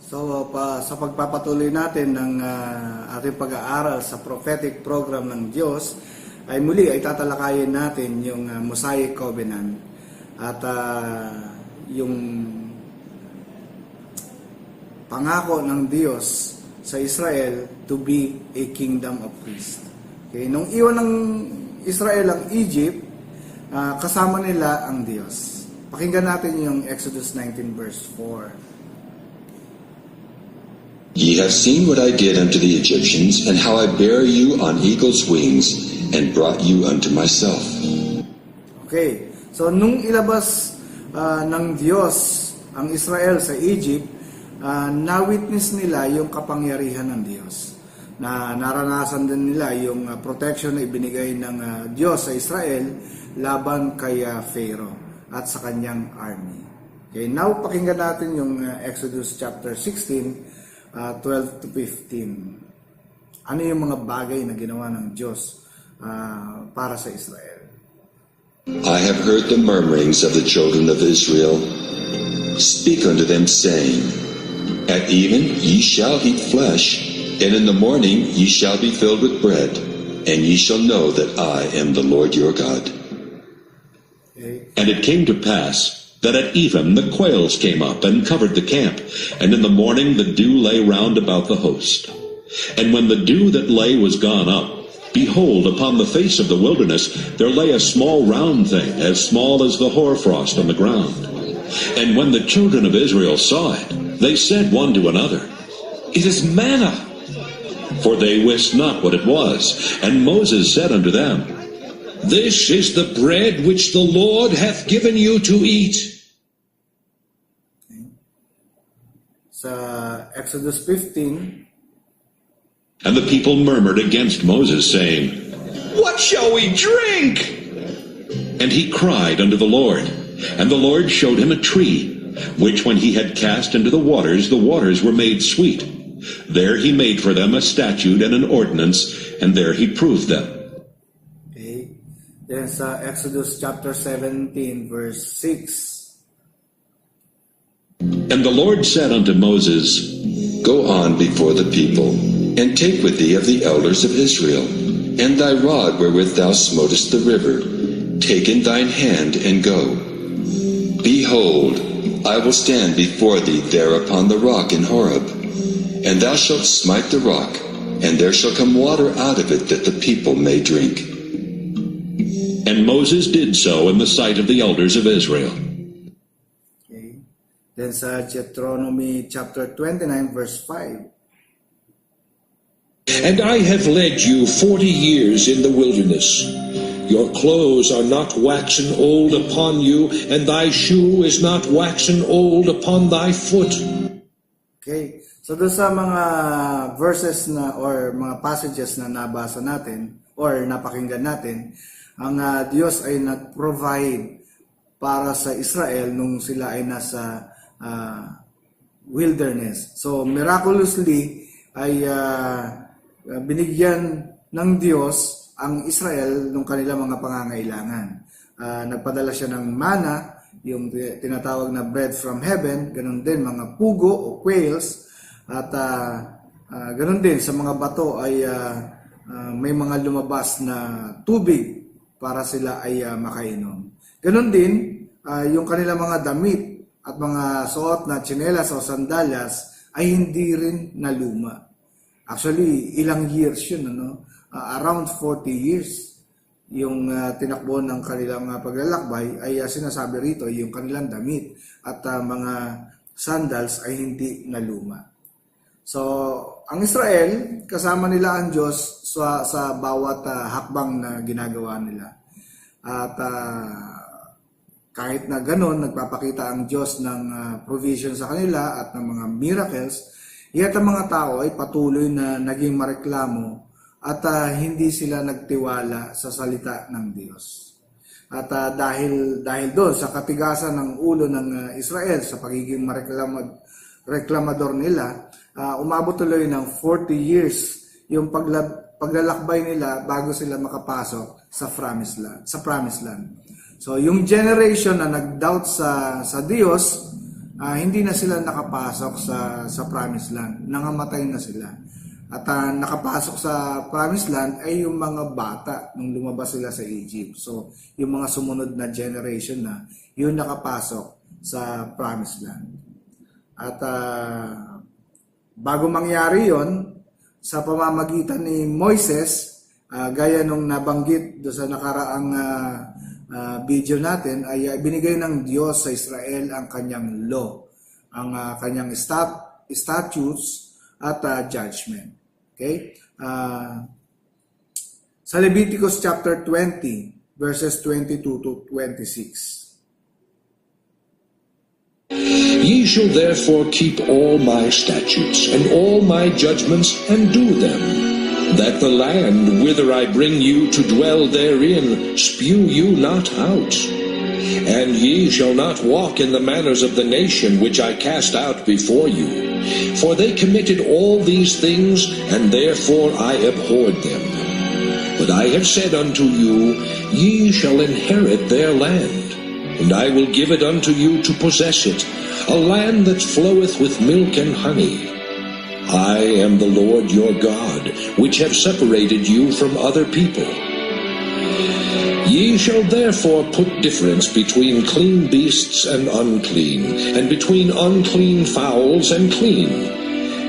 Sa pagpapatuloy natin ng ating pag-aaral sa prophetic program ng Diyos, ay muli ay tatalakayin natin yung Mosaic Covenant at yung pangako ng Diyos sa Israel to be a kingdom of priests. Okay, nung iwan ng Israel ang Egypt, kasama nila ang Diyos. Pakinggan natin yung Exodus 19 verse 4. Ye have seen what I did unto the Egyptians, and how I bare you on eagle's wings, and brought you unto myself. Okay, so nung ilabas ng Diyos ang Israel sa Egypt, na-witness nila yung kapangyarihan ng Diyos. Na naranasan din nila yung protection na ibinigay ng Diyos sa Israel laban kay Pharaoh at sa kanyang army. Okay, now pakinggan natin yung Exodus chapter 16, 12 to 15. Ano yung mga bagay na ginawa ng Diyos para sa Israel? I have heard the murmurings of the children of Israel. Speak unto them, saying, At even ye shall eat flesh, and in the morning ye shall be filled with bread, and ye shall know that I am the Lord your God. Okay. And it came to pass that at even the quails came up and covered the camp, and in the morning the dew lay round about the host. And when the dew that lay was gone up, behold, upon the face of the wilderness there lay a small round thing, as small as the hoarfrost on the ground. And when the children of Israel saw it, they said one to another, It is manna. For they wist not what it was. And Moses said unto them, This is the bread which the Lord hath given you to eat. Sa Exodus 15, And the people murmured against Moses, saying, What shall we drink? And he cried unto the Lord. And the Lord showed him a tree, which when he had cast into the waters were made sweet. There he made for them a statute and an ordinance, and there he proved them. okay. Then sa Exodus chapter 17 verse 6. And the Lord said unto Moses, Go on before the people, and take with thee of the elders of Israel, and thy rod wherewith thou smotest the river, take in thine hand, and go. Behold, I will stand before thee there upon the rock in Horeb, and thou shalt smite the rock, and there shall come water out of it, that the people may drink. And Moses did so in the sight of the elders of Israel. Okay. Then sa Deuteronomy chapter 29 verse 5. And I have led you 40 years in the wilderness. Your clothes are not waxen old upon you, and thy shoe is not waxen old upon thy foot. Okay. So doon sa mga verses na or mga passages na nabasa natin or napakinggan natin, ang Diyos ay nag-provide para sa Israel nung sila ay nasa wilderness. So miraculously ay binigyan ng Diyos ang Israel ng kanilang mga pangangailangan. Nagpadala siya ng manna, yung tinatawag na bread from heaven, ganun din mga pugo o quails, at ganun din sa mga bato ay may mga lumabas na tubig para sila ay makainom. Ganun din yung kanilang mga damit at mga suot na tsinelas o sandalyas ay hindi rin naluma. Actually, ilang years yun, around 40 years yung tinakbo ng kanilang paglalakbay ay sinasabi rito yung kanilang damit at mga sandals ay hindi naluma. So, ang Israel, kasama nila ang Diyos sa bawat hakbang na ginagawa nila. At kahit na gano'n, nagpapakita ang Diyos ng provision sa kanila at ng mga miracles, yet ang mga tao ay patuloy na naging mareklamo at hindi sila nagtiwala sa salita ng Diyos. At dahil doon sa katigasan ng ulo ng Israel sa pagiging reklamador nila, umabot tuloy ng 40 years yung paglalakbay nila bago sila makapasok sa promised land. So yung generation na nag-doubt sa Diyos hindi na sila nakapasok sa Promised Land. Nangamatay na sila. At nakapasok sa Promised Land ay yung mga bata nung lumabas sila sa Egypt. So, yung mga sumunod na generation na, yun nakapasok sa Promised Land. At bago mangyari yon, sa pamamagitan ni Moises, gaya nung nabanggit do sa nakaraang video natin, ay binigay ng Diyos sa Israel ang kanyang law, ang kanyang statutes at judgment. Okay? Sa Leviticus chapter 20, verses 22 to 26. Ye shall therefore keep all my statutes and all my judgments, and do them, that the land whither I bring you to dwell therein spew you not out. And ye shall not walk in the manners of the nation which I cast out before you. For they committed all these things, and therefore I abhorred them. But I have said unto you, Ye shall inherit their land, and I will give it unto you to possess it, a land that floweth with milk and honey. I am the Lord your God, which have separated you from other people. Ye shall therefore put difference between clean beasts and unclean, and between unclean fowls and clean.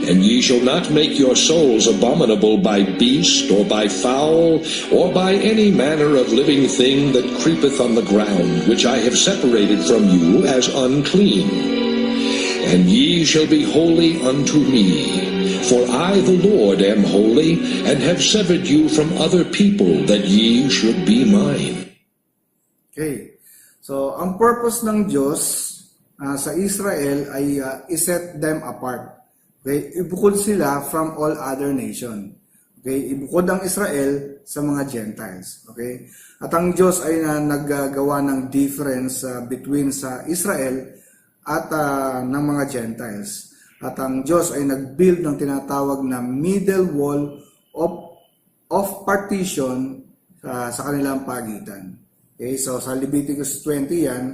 And ye shall not make your souls abominable by beast, or by fowl, or by any manner of living thing that creepeth on the ground, which I have separated from you as unclean. And ye shall be holy unto me. For I, the Lord, am holy, and have severed you from other people, that ye should be mine. Okay. So, ang purpose ng Diyos sa Israel ay iset them apart. Okay? Ibukod sila from all other nation. Okay? Ibukod ang Israel sa mga Gentiles. Okay? At ang Diyos ay naggagawa ng difference between sa Israel at ng mga Gentiles. At ang Diyos ay nag-build ng tinatawag na middle wall of partition sa kanilang pagitan. Okay, so sa Leviticus 20 yan,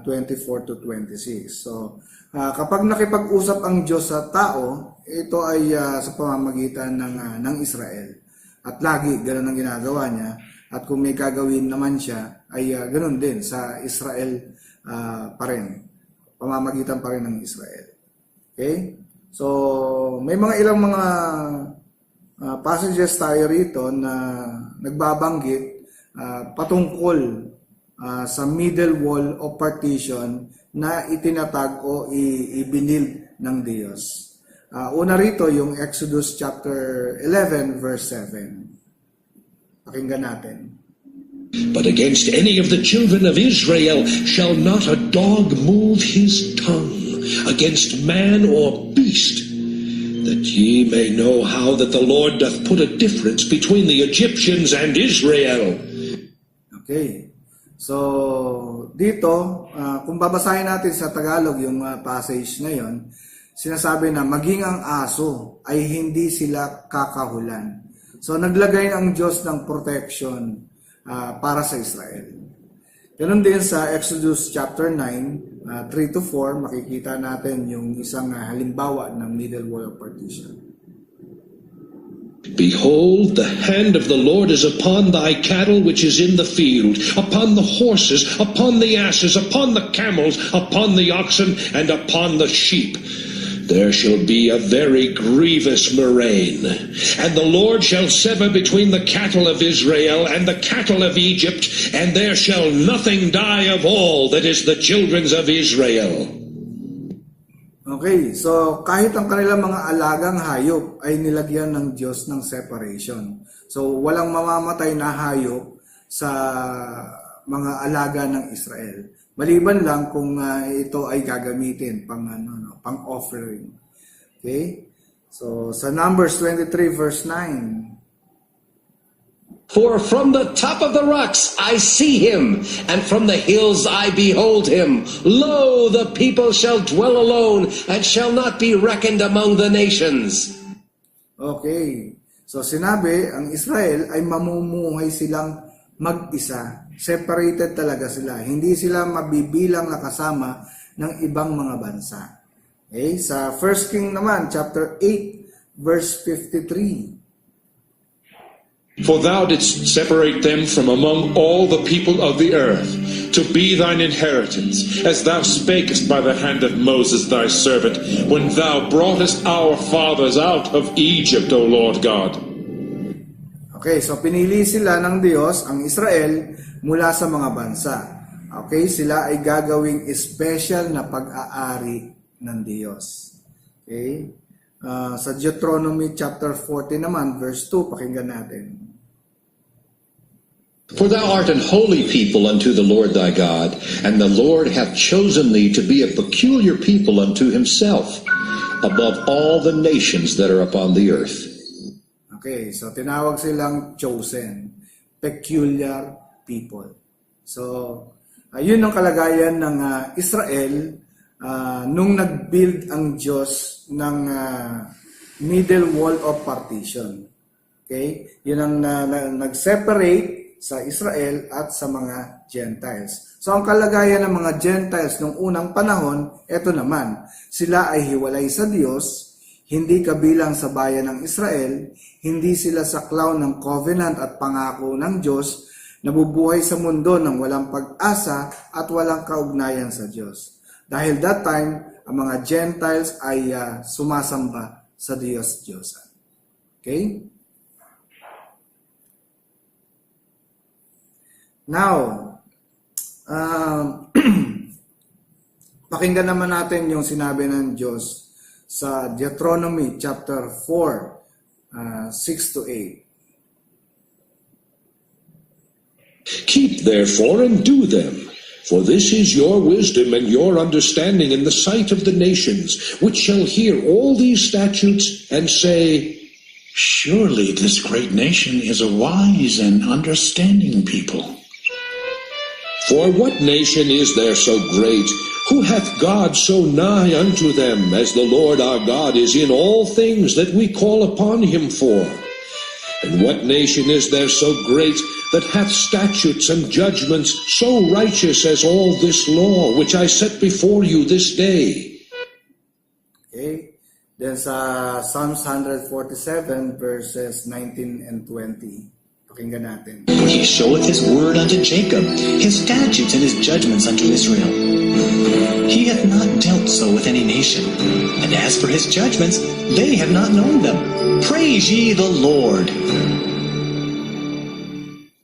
24 to 26. So kapag nakipag-usap ang Diyos sa tao, ito ay sa pamamagitan ng Israel. At lagi ganun ang ginagawa niya. At kung may gagawin naman siya, ay ganun din sa Israel pa rin. Pamamagitan pa rin ng Israel. Okay? So, may ilang mga passages tayo rito na nagbabanggit patungkol sa middle wall of partition na itinatag o ibinild ng Diyos. Una rito yung Exodus chapter 11 verse 7. Pakinggan natin. But against any of the children of Israel shall not a dog move his tongue against man or beast, that ye may know how that the Lord doth put a difference between the Egyptians and Israel. Okay. So, dito, kung babasahin natin sa Tagalog yung passage na yon, sinasabi na maging ang aso ay hindi sila kakahulan. So, naglagay ang Diyos ng protection para sa Israel. Ganun din sa Exodus chapter 9, 3 to 4, makikita natin yung isang halimbawa ng middle wall of partition. Behold, the hand of the Lord is upon thy cattle which is in the field, upon the horses, upon the asses, upon the camels, upon the oxen, and upon the sheep. There shall be a very grievous murrain, and the Lord shall sever between the cattle of Israel and the cattle of Egypt, and there shall nothing die of all that is the children of Israel. Okay, so kahit ang kanilang mga alagang hayop ay nilagyan ng Diyos ng separation. So walang mamamatay na hayop sa mga alaga ng Israel. Maliban lang kung ito ay gagamitin pang offering. Okay? So sa Numbers 23 verse 9. For from the top of the rocks I see him, and from the hills I behold him. Lo, the people shall dwell alone, and shall not be reckoned among the nations. Okay. So sinabi, ang Israel ay mamumuhay silang mag-isa. Separated talaga sila. Hindi sila mabibilang na kasama ng ibang mga bansa. Okay? Sa 1 King naman, chapter 8, verse 53. For thou didst separate them from among all the people of the earth, to be thine inheritance, as thou spakest by the hand of Moses thy servant, when thou broughtest our fathers out of Egypt, O Lord God. Okay, so pinili sila ng Diyos, ang Israel, mula sa mga bansa. Okay, sila ay gagawing special na pag-aari ng Diyos. Okay, sa Deuteronomy chapter 40 naman, verse 2, pakinggan natin. For thou art an holy people unto the Lord thy God, and the Lord hath chosen thee to be a peculiar people unto himself, above all the nations that are upon the earth. Okay, so tinawag silang chosen, peculiar people. So, yun ang kalagayan ng Israel nung nag-build ang Diyos ng middle wall of partition. Okay? Yun ang nag-separate sa Israel at sa mga Gentiles. So ang kalagayan ng mga Gentiles nung unang panahon, eto naman, sila ay hiwalay sa Diyos, hindi kabilang sa bayan ng Israel, hindi sila saklaw ng covenant at pangako ng Diyos, nabubuhay sa mundo ng walang pag-asa at walang kaugnayan sa Diyos. Dahil that time, ang mga Gentiles ay sumasamba sa Diyos-Diyosan. Okay? Now, pakinggan naman natin yung sinabi ng Diyos sa Deuteronomy chapter 4, 6 to 8. Keep therefore and do them, for this is your wisdom and your understanding in the sight of the nations, which shall hear all these statutes and say, Surely this great nation is a wise and understanding people. For what nation is there so great? Who hath God so nigh unto them, as the Lord our God is in all things that we call upon him for? And what nation is there so great, that hath statutes and judgments so righteous as all this law, which I set before you this day? Okay? Then sa Psalms 147 verses 19 and 20. Pakinggan natin. He showeth his word unto Jacob, his statutes and his judgments unto Israel. He hath not dealt so with any nation, and as for his judgments, they have not known them. Praise ye the Lord.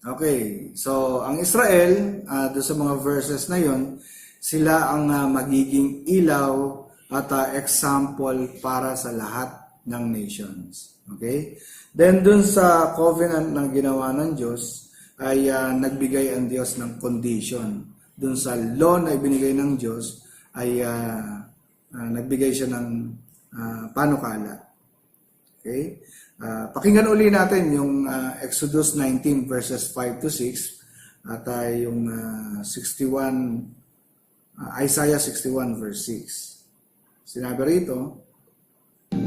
Okay, so ang Israel, doon sa mga verses na yon, sila ang magiging ilaw at example para sa lahat ng nations. Okay? Then dun sa covenant ng ginawa ng Diyos ay nagbigay ang Diyos ng condition. Dun sa law na ibinigay ng Diyos ay nagbigay siya ng panukala. Okay? Pakinggan uli natin yung Exodus 19 verses 5 to 6 at yung Isaiah 61 verse 6. Sinabi rito,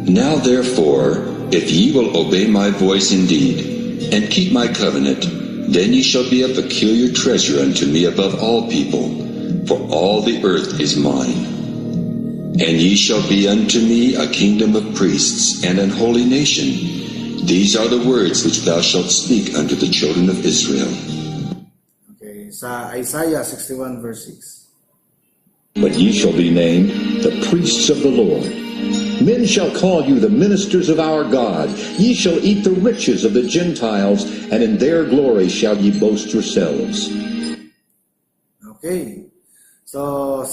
Now therefore, if ye will obey my voice indeed, and keep my covenant, then ye shall be a peculiar treasure unto me above all people, for all the earth is mine. And ye shall be unto me a kingdom of priests, and an holy nation. These are the words which thou shalt speak unto the children of Israel. okay, sa Isaiah 61 verse 6. But ye shall be named the priests of the Lord. Men shall call you the ministers of our God. Ye shall eat the riches of the Gentiles, and in their glory shall ye boast yourselves. Okay. So,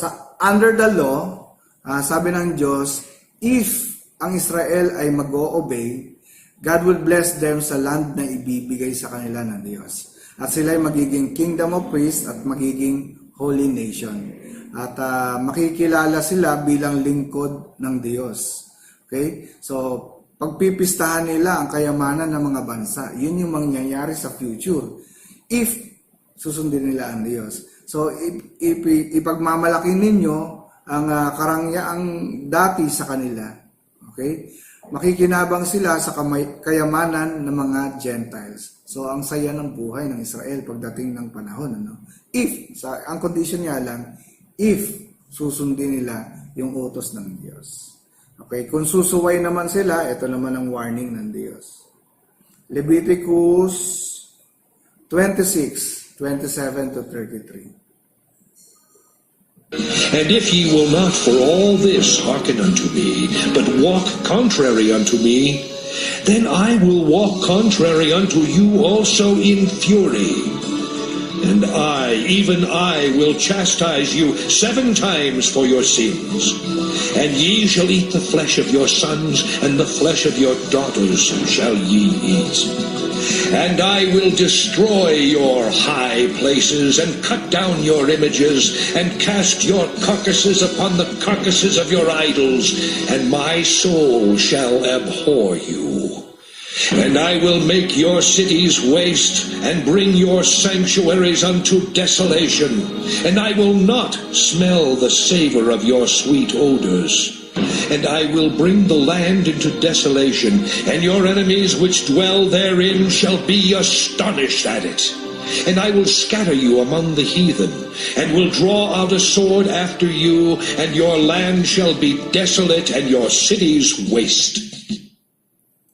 under the law, sabi ng Diyos, if ang Israel ay mag-o-obey, God will bless them sa land na ibibigay sa kanila ng Diyos. At sila ay magiging kingdom of priests at magiging holy nation. At makikilala sila bilang lingkod ng Diyos. Okay? So, pagpipistahan nila ang kayamanan ng mga bansa. Yun yung mangyayari sa future. If susundin nila ang Diyos. So, ipagmamalaki ninyo ang karangyaang dati sa kanila. Okay? Makikinabang sila sa kayamanan ng mga Gentiles. So, ang saya ng buhay ng Israel pagdating ng panahon. Ano? If, ang condition niya lang, if susundin nila yung utos ng Diyos. Okay, kung susuway naman sila, ito naman ang warning ng Diyos. Leviticus 26:27 to 33. And if ye will not for all this hearken unto me, but walk contrary unto me, then I will walk contrary unto you also in fury. And I, even I, will chastise you 7 times for your sins. And ye shall eat the flesh of your sons, and the flesh of your daughters shall ye eat. And I will destroy your high places, and cut down your images, and cast your carcasses upon the carcasses of your idols, and my soul shall abhor you. And I will make your cities waste, and bring your sanctuaries unto desolation, and I will not smell the savor of your sweet odors. And I will bring the land into desolation, and your enemies which dwell therein shall be astonished at it. And I will scatter you among the heathen, and will draw out a sword after you, and your land shall be desolate, and your cities waste.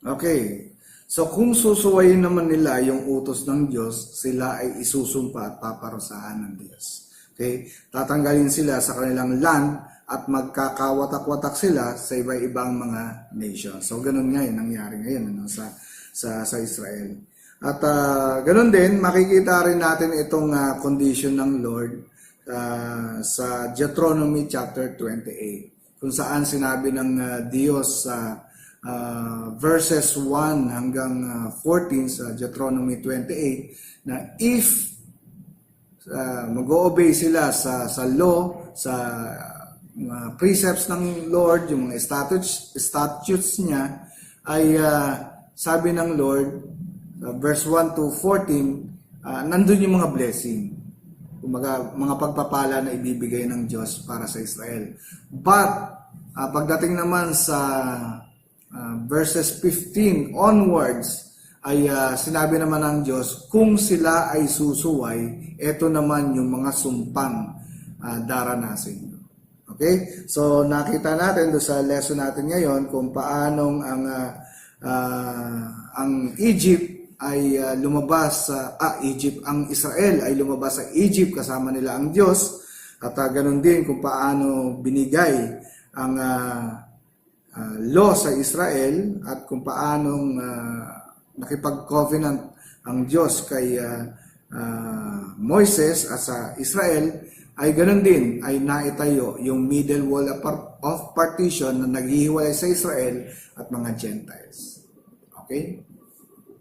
Okay. So kung susuwayin naman nila yung utos ng Diyos, sila ay isusumpa at paparusahan ng Diyos. Okay? Tatanggalin sila sa kanilang land at magkakawatak-watak sila sa iba-ibang mga nation. So ganun nga yung nangyari ngayon sa Israel. At ganun din, makikita rin natin itong condition ng Lord sa Deuteronomy chapter 28, kung saan sinabi ng Diyos sa verses 1 hanggang 14 sa Deuteronomy 28 na if mag-o-obey sila sa law, sa precepts ng Lord, yung mga statutes niya, ay sabi ng Lord, verse 1 to 14, nandun yung mga blessing, mga pagpapala na ibibigay ng Diyos para sa Israel. But pagdating naman sa verses 15 onwards, ay sinabi naman ng Diyos, kung sila ay susuway, ito naman yung mga sumpang daranasin. Okay? So nakita natin doon sa lesson natin ngayon kung paanong ang Egypt ay lumabas sa ang Israel ay lumabas sa Egypt kasama nila ang Diyos, at ganun din kung paano binigay ang law sa Israel, at kung paanong nakipag-covenant ang Diyos kay Moises at sa Israel, ay ganun din ay naitayo yung middle wall of partition na naghihiwalay sa Israel at mga Gentiles. Okay?